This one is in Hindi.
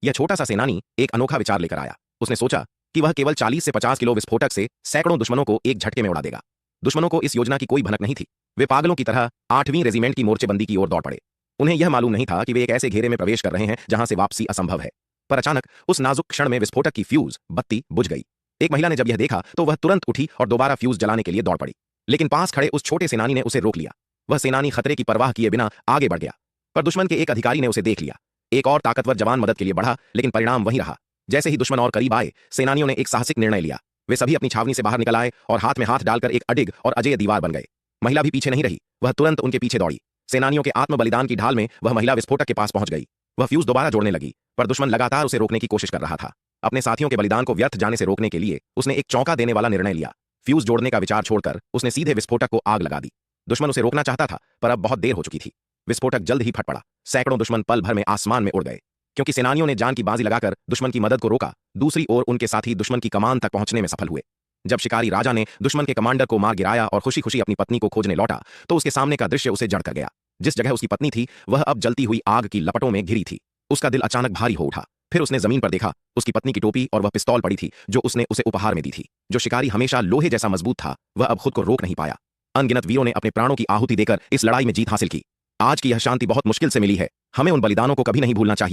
यह छोटा सा सेनानी एक अनोखा विचार लेकर आया। उसने सोचा कि वह केवल 40 से 50 किलो विस्फोटक से सैकड़ों दुश्मनों को एक झटके में उड़ा देगा। दुश्मनों को इस योजना की कोई भनक नहीं थी। वे पागलों की तरह 8वीं रेजिमेंट की मोर्चेबंदी की ओर दौड़ पड़े। उन्हें यह मालूम नहीं था कि वे एक ऐसे घेरे में प्रवेश कर रहे हैं जहां से वापसी असंभव है। पर अचानक उस नाजुक क्षण में विस्फोटक की फ्यूज बत्ती बुझ गई। एक महिला ने जब यह देखा तो वह तुरंत उठी और दोबारा फ्यूज जलाने के लिए दौड़ पड़ी, लेकिन पास खड़े उस छोटे सेनानी ने उसे रोक लिया। वह सेनानी खतरे की परवाह किए बिना आगे बढ़ गया, पर दुश्मन के एक अधिकारी ने उसे देख लिया। एक और ताकतवर जवान मदद के लिए बढ़ा, लेकिन परिणाम वही रहा। जैसे ही दुश्मन और करीब आए, सेनानियों ने एक साहसिक निर्णय लिया। वे सभी अपनी छावनी से बाहर निकल आए और हाथ में हाथ डालकर एक अडिग और अजेय दीवार बन गए। महिला भी पीछे नहीं रही, वह तुरंत उनके पीछे दौड़ी। सेनानियों के आत्म बलिदान की ढाल में वह महिला विस्फोटक के पास पहुंच गई। वह फ्यूज दोबारा जोड़ने लगी, पर दुश्मन लगातार उसे रोकने की कोशिश कर रहा था। अपने साथियों के बलिदान को व्यर्थ जाने से रोकने के लिए उसने एक चौंका देने वाला निर्णय लिया। फ्यूज जोड़ने का विचार छोड़कर उसने सीधे विस्फोटक को आग लगा दी। दुश्मन उसे रोकना चाहता था, पर अब बहुत देर हो चुकी थी। विस्फोटक जल्द ही फट पड़ा। सैकड़ों दुश्मन पल भर में आसमान में उड़ गए। क्योंकि सेनानियों ने जान की बाजी लगाकर दुश्मन की मदद को रोका, दूसरी ओर उनके साथी दुश्मन की कमान तक पहुंचने में सफल हुए। जब शिकारी राजा ने दुश्मन के कमांडर को मार गिराया और खुशी खुशी अपनी पत्नी को खोजने लौटा, तो उसके सामने का दृश्य उसे जड़ कर गया। जिस जगह उसकी पत्नी थी, वह अब जलती हुई आग की लपटों में घिरी थी। उसका दिल अचानक भारी हो उठा। फिर उसने जमीन पर देखा, उसकी पत्नी की टोपी और वह पिस्तौल पड़ी थी जो उसने उसे उपहार में दी थी। जो शिकारी हमेशा लोहे जैसा मजबूत था, वह अब खुद को रोक नहीं पाया। अनगिनत वीरों ने अपने प्राणों की आहुति देकर इस लड़ाई में जीत हासिल की। आज की यह शांति बहुत मुश्किल से मिली है। हमें उन बलिदानों को कभी नहीं भूलना चाहिए।